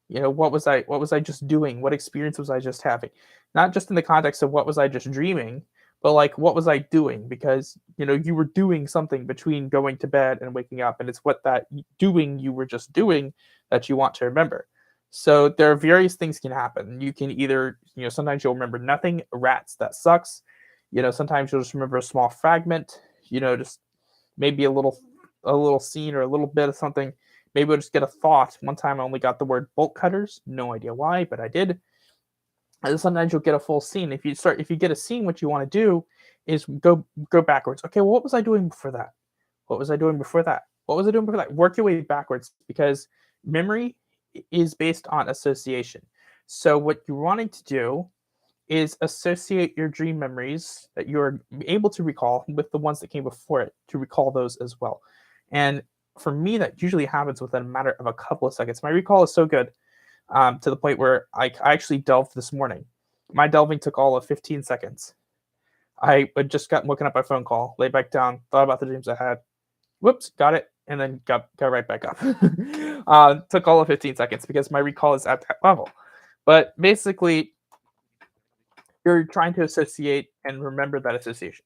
What was I just doing? What experience was I just having? Not just in the context of what was I just dreaming, but like what was I doing? Because you were doing something between going to bed and waking up, and it's what that doing you were just doing that you want to remember. So there are various things can happen. You can either, sometimes you'll remember nothing, rats, that sucks. Sometimes you'll just remember a small fragment, just maybe a little scene or a little bit of something. Maybe we'll just get a thought. One time I only got the word bolt cutters, no idea why, but I did. And sometimes you'll get a full scene. If you get a scene, what you want to do is go backwards. Okay, well, what was I doing before that? What was I doing before that? What was I doing before that? Work your way backwards because memory is based on association. So what you're wanting to do is associate your dream memories that you're able to recall with the ones that came before it to recall those as well. And for me, that usually happens within a matter of a couple of seconds. My recall is so good to the point where I actually delved this morning. My delving took all of 15 seconds. I had just got looking up my phone call, laid back down, thought about the dreams I had. Whoops, got it, and then got right back up. Took all of 15 seconds because my recall is at that level. But basically, you're trying to associate and remember that association.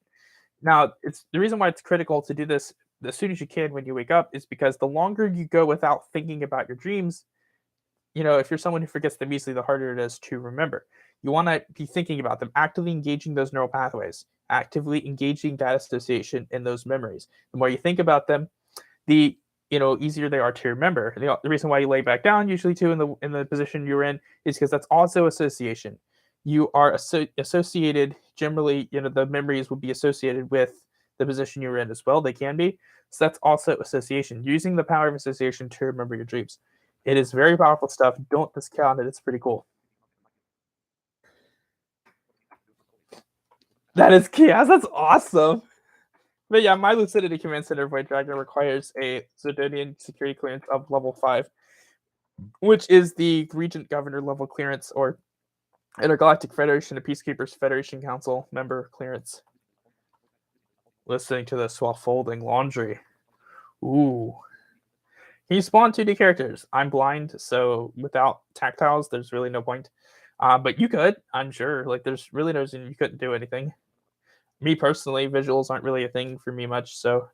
Now, it's the reason why it's critical to do this as soon as you can when you wake up is because the longer you go without thinking about your dreams, if you're someone who forgets them easily, the harder it is to remember. You want to be thinking about them, actively engaging those neural pathways, actively engaging that association in those memories. The more you think about them, the easier they are to remember. The reason why you lay back down usually too in the position you're in is because that's also association. You are associated generally. The memories will be associated with the position you're in as well. They can be. So that's also association. Using the power of association to remember your dreams. It is very powerful stuff. Don't discount it. It's pretty cool. That is chaos. That's awesome. But yeah, my Lucidity Command Center Void Dragon requires a Zerdonian security clearance of level 5, which is the Regent Governor level clearance or Intergalactic Federation of Peacekeepers Federation Council member clearance. Listening to this while folding laundry. Ooh. Can you spawn 2D characters? I'm blind, so without tactiles, there's really no point. But you could, I'm sure. Like, there's really no reason you couldn't do anything. Me personally, visuals aren't really a thing for me much, so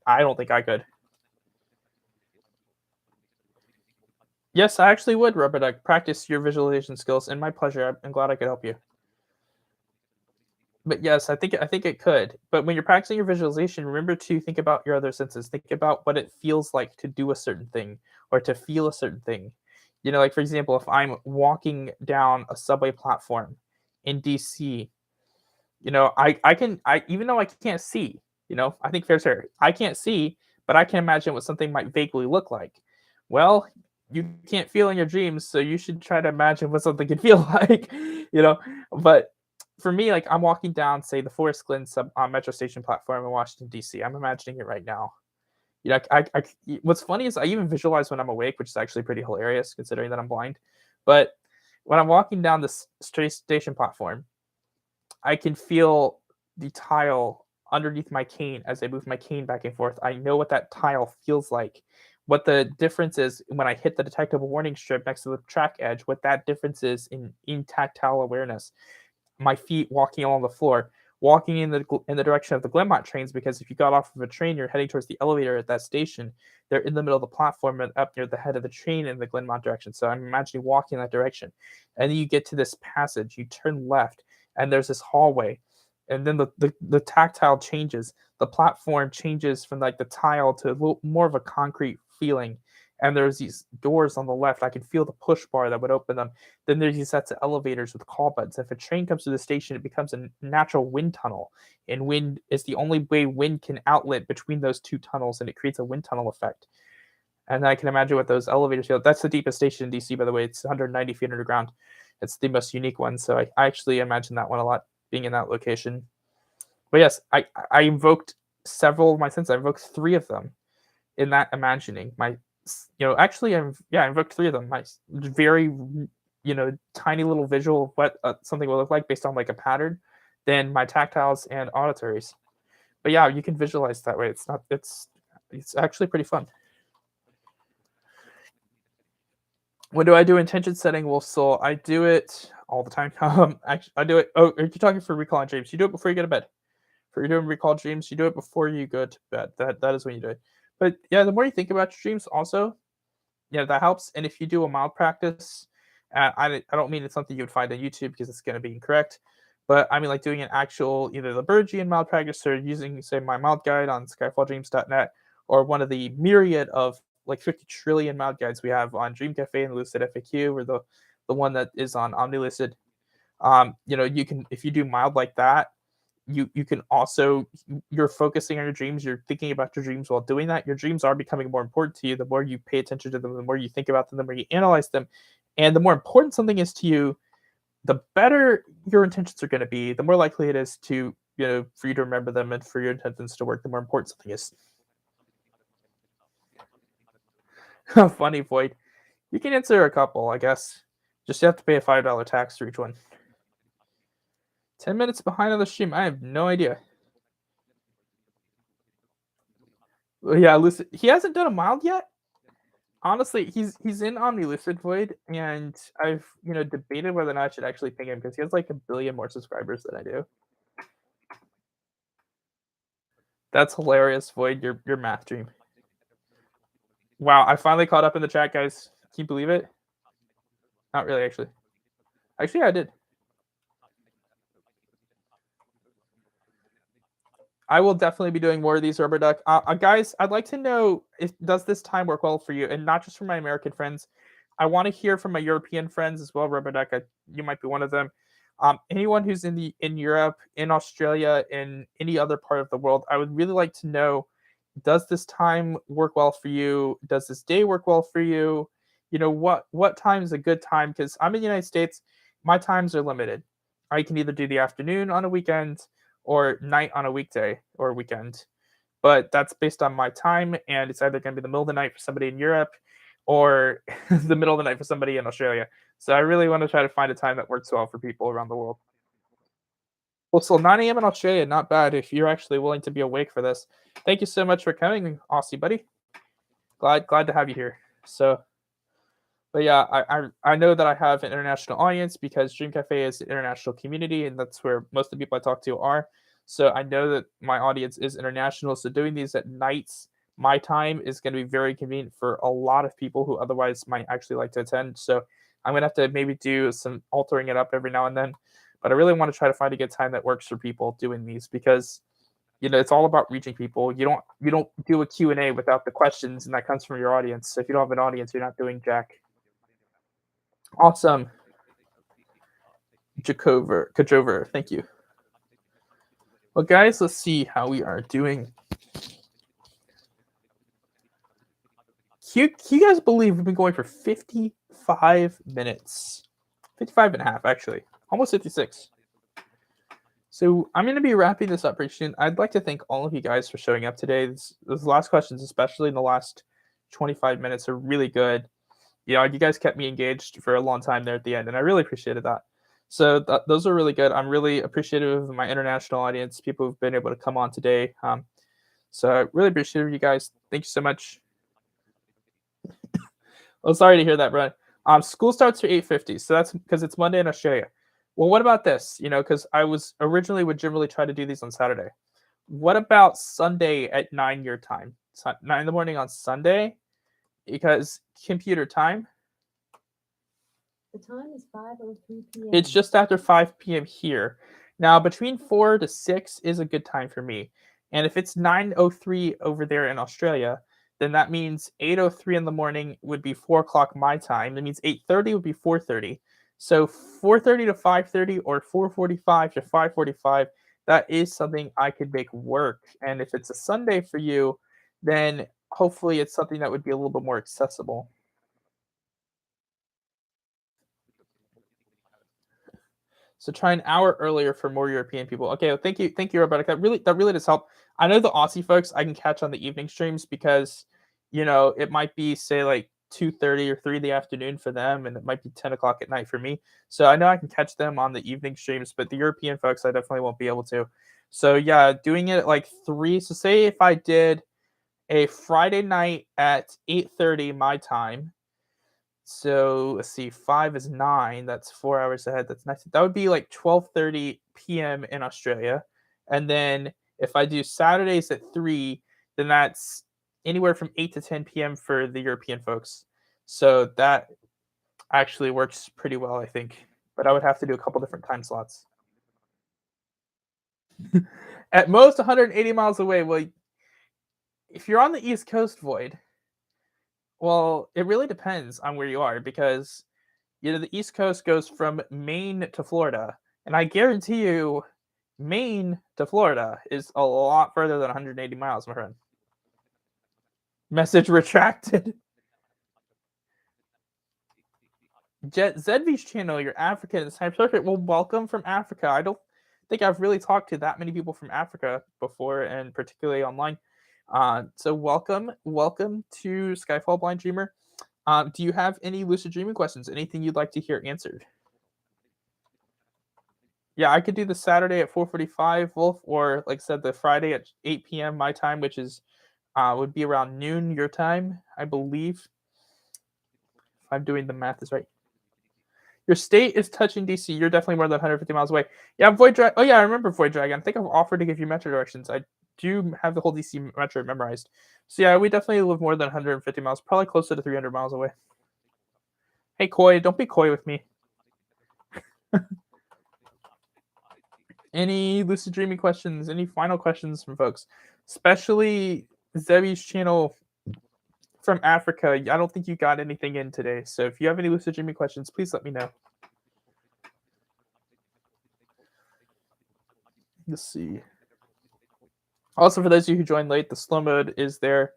I don't think I could. Yes, I actually would, Rubber Duck. Practice your visualization skills, and my pleasure. I'm glad I could help you. But yes, I think it could. But when you're practicing your visualization, remember to think about your other senses. Think about what it feels like to do a certain thing or to feel a certain thing. Like for example, if I'm walking down a subway platform in DC, I even though I can't see, I think fair's fair. I can't see, but I can imagine what something might vaguely look like. Well, you can't feel in your dreams, so you should try to imagine what something could feel like, But for me, like I'm walking down, say, the Forest Glen metro station platform in Washington D.C. I'm imagining it right now. What's funny is I even visualize when I'm awake, which is actually pretty hilarious considering that I'm blind. But when I'm walking down this station platform, I can feel the tile underneath my cane as I move my cane back and forth. I know what that tile feels like. What the difference is when I hit the detectable warning strip next to the track edge, what that difference is in tactile awareness. My feet walking along the floor, walking in the direction of the Glenmont trains, because if you got off of a train, you're heading towards the elevator at that station. They're in the middle of the platform and up near the head of the train in the Glenmont direction. So I'm imagining walking in that direction. And then you get to this passage, you turn left, and there's this hallway. And then the tactile changes. The platform changes from like the tile to a little more of a concrete feeling. And there's these doors on the left. I can feel the push bar that would open them. Then there's these sets of elevators with call buttons. If a train comes to the station, it becomes a natural wind tunnel. And wind is the only way wind can outlet between those two tunnels, and it creates a wind tunnel effect. And I can imagine what those elevators feel. That's the deepest station in DC, by the way. It's 190 feet underground. It's the most unique one. So I actually imagine that one a lot, being in that location. But yes, I invoked several of my senses. I invoked three of them in that imagining. Actually, I invoked three of them. My very, tiny little visual of what something will look like based on like a pattern, then my tactiles and auditories. But yeah, you can visualize that way. It's actually pretty fun. When do I do intention setting, Wolf Soul? I do it all the time. Actually, I do it. Oh, are you talking for recall and dreams? You do it before you go to bed. For doing recall dreams, you do it before you go to bed. That is when you do it. But yeah, the more you think about your dreams, also, yeah, that helps. And if you do a mild practice, I don't mean it's something you would find on YouTube because it's going to be incorrect. But I mean, like doing an actual either the Burgian mild practice or using, say, my mild guide on skyfalldreams.net, or one of the myriad of like 50 trillion mild guides we have on Dream Cafe and Lucid FAQ, or the one that is on OmniLucid. You can, if you do mild like that, you can also, you're focusing on your dreams, you're thinking about your dreams while doing that. Your dreams are becoming more important to you the more you pay attention to them, the more you think about them, the more you analyze them, and the more important something is to you, the better your intentions are going to be, the more likely it is to, for you to remember them and for your intentions to work, the more important something is. Funny, Void. You can answer a couple, I guess. Just you have to pay a $5 tax for each one. 10 minutes behind on the stream. I have no idea. Yeah, Lucid. He hasn't done a mild yet. Honestly, he's in OmniLucid Void, and I've debated whether or not I should actually ping him because he has like a billion more subscribers than I do. That's hilarious, Void. Your math dream. Wow, I finally caught up in the chat, guys. Can you believe it? Not really, actually. Actually, I did. I will definitely be doing more of these, Rubber Duck. Guys, I'd like to know, does this time work well for you? And not just for my American friends. I want to hear from my European friends as well, Rubber Duck. You might be one of them. Anyone who's in Europe, in Australia, in any other part of the world, I would really like to know, does this time work well for you? Does this day work well for you? What time is a good time? Because I'm in the United States, my times are limited. I can either do the afternoon on a weekend or night on a weekday or weekend. But that's based on my time, and it's either going to be the middle of the night for somebody in Europe or the middle of the night for somebody in Australia. So I really want to try to find a time that works well for people around the world. Well, so 9 a.m. in Australia, not bad if you're actually willing to be awake for this. Thank you so much for coming, Aussie buddy. Glad to have you here. So, but yeah, I know that I have an international audience because Dream Cafe is an international community, and that's where most of the people I talk to are. So I know that my audience is international. So doing these at nights, my time is going to be very convenient for a lot of people who otherwise might actually like to attend. So I'm gonna have to maybe do some altering it up every now and then. But I really want to try to find a good time that works for people doing these because it's all about reaching people. You don't do a Q&A without the questions, and that comes from your audience. So if you don't have an audience, you're not doing jack. Awesome. Kajover, thank you. Well, guys, let's see how we are doing. Can you guys believe we've been going for 55 minutes? 55 and a half, actually. Almost 56. So I'm going to be wrapping this up pretty soon. I'd like to thank all of you guys for showing up today. Those last questions, especially in the last 25 minutes, are really good. You guys kept me engaged for a long time there at the end, and I really appreciated that. So those are really good. I'm really appreciative of my international audience, people who've been able to come on today. So I really appreciate you guys. Thank you so much. Oh, sorry to hear that, Brent. School starts at 8:50, so that's because it's Monday in Australia. Well, what about this? Because I was originally would generally try to do these on Saturday. What about Sunday at 9 your time? 9 in the morning on Sunday? Because computer time. The time is 5:03 p.m. It's just after 5 p.m. here. Now, between 4 to 6 is a good time for me. And if it's 9:03 over there in Australia, then that means 8:03 in the morning would be 4 o'clock my time. That means 8:30 would be 4:30. So 4:30 to 5:30 or 4:45 to 5:45, that is something I could make work. And if it's a Sunday for you, then hopefully it's something that would be a little bit more accessible. So try an hour earlier for more European people. Okay, well, thank you, Robotic. That really does help. I know the Aussie folks I can catch on the evening streams because it might be say like 2:30 or 3 in the afternoon for them, and it might be 10 o'clock at night for me. So I know I can catch them on the evening streams, but the European folks I definitely won't be able to. So yeah, doing it at like 3. So say if I did a Friday night at 8:30 my time. So let's see, 5 is 9. That's 4 hours ahead. That's nice. That would be like 12:30 p.m. in Australia. And then if I do Saturdays at 3, then that's anywhere from 8 to 10 p.m. for the European folks. So that actually works pretty well, I think. But I would have to do a couple different time slots. At most 180 miles away. Well, if you're on the East Coast, Void, well, it really depends on where you are because the East Coast goes from Maine to Florida, and I guarantee you, Maine to Florida is a lot further than 180 miles, my friend. Message retracted. Zedvi's channel, you're African. It's perfect. Well, welcome from Africa. I don't think I've really talked to that many people from Africa before, and particularly online. So welcome to Skyfall Blind Dreamer. Do you have any lucid dreaming questions? Anything you'd like to hear answered? Yeah, I could do the Saturday at 4:45, Wolf, or like I said, the Friday at 8 p.m. my time, which is would be around noon your time, I believe. If I'm doing the math is right. Your state is touching DC. You're definitely more than 150 miles away. Yeah, Void Dragon. Oh yeah, I remember Void Dragon. I think I've offered to give you metro directions. I do have the whole DC metro memorized. So yeah, we definitely live more than 150 miles, probably closer to 300 miles away. Hey, Koi, don't be coy with me. Any lucid dreaming questions? Any final questions from folks? Especially Zebi's channel from Africa. I don't think you got anything in today. So if you have any lucid dreaming questions, please let me know. Let's see. Also, for those of you who joined late, the slow mode is there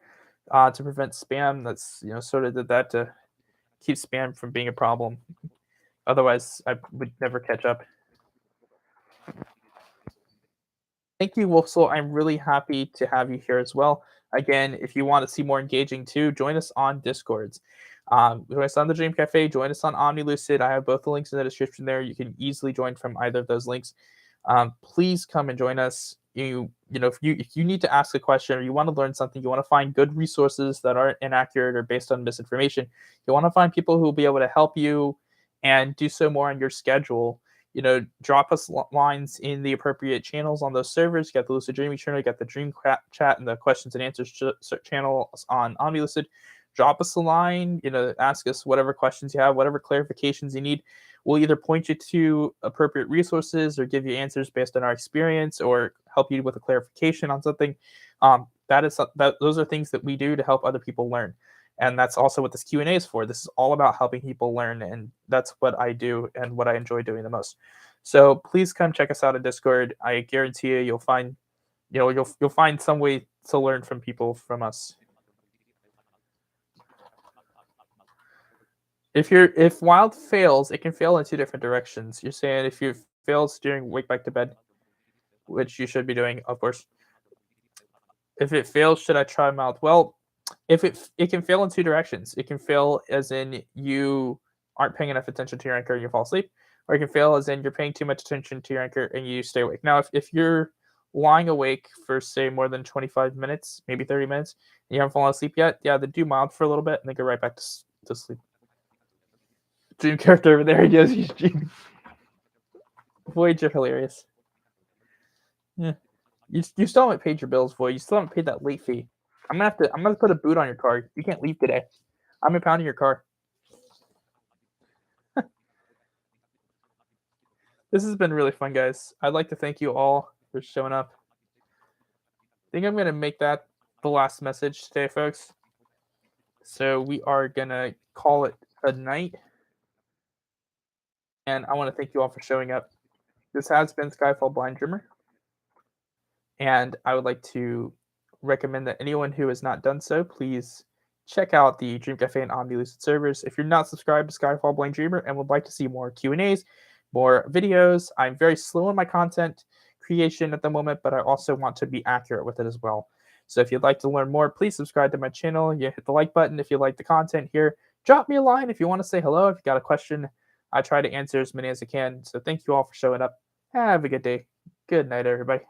to prevent spam. That's sort of did that to keep spam from being a problem. Otherwise, I would never catch up. Thank you, Wolfsoul. I'm really happy to have you here as well. Again, if you want to see more engaging too, join us on Discords. Join us on the Dream Cafe. Join us on OmniLucid. I have both the links in the description there. You can easily join from either of those links. Please come and join us. If you need to ask a question or you want to learn something, you want to find good resources that aren't inaccurate or based on misinformation. You want to find people who will be able to help you and do so more on your schedule. Drop us lines in the appropriate channels on those servers. You got the Lucid Dreaming channel, you got the Dream Chat, and the questions and answers channel on OmniLucid. Drop us a line. Ask us whatever questions you have, whatever clarifications you need. We'll either point you to appropriate resources or give you answers based on our experience or help you with a clarification on something. Those are things that we do to help other people learn. And that's also what this Q&A is for. This is all about helping people learn, and that's what I do and what I enjoy doing the most. So please come check us out on Discord. I guarantee you'll find you'll find some way to learn from people from us. If wild fails, it can fail in two different directions. You're saying if you fails during wake back to bed, which you should be doing, of course. If it fails, should I try mild? Well, if it can fail in two directions. It can fail as in you aren't paying enough attention to your anchor and you fall asleep, or it can fail as in you're paying too much attention to your anchor and you stay awake. Now, if you're lying awake for say more than 25 minutes, maybe 30 minutes, and you haven't fallen asleep yet, yeah, then do mild for a little bit and then go right back to sleep. Dream character over there, he goes, he's dreaming. Void, you're hilarious. Yeah. You still haven't paid your bills, Void. You still haven't paid that late fee. I'm gonna put a boot on your car. You can't leave today. I'm impounding your car. This has been really fun, guys. I'd like to thank you all for showing up. I think I'm gonna make that the last message today, folks. So we are gonna call it a night. And I want to thank you all for showing up. This has been Skyfall Blind Dreamer. And I would like to recommend that anyone who has not done so, please check out the Dream Cafe and OmniLucid servers. If you're not subscribed to Skyfall Blind Dreamer and would like to see more Q&As, more videos, I'm very slow in my content creation at the moment, but I also want to be accurate with it as well. So if you'd like to learn more, please subscribe to my channel. You hit the like button if you like the content here. Drop me a line if you want to say hello. If you got a question, I try to answer as many as I can. So thank you all for showing up. Have a good day. Good night, everybody.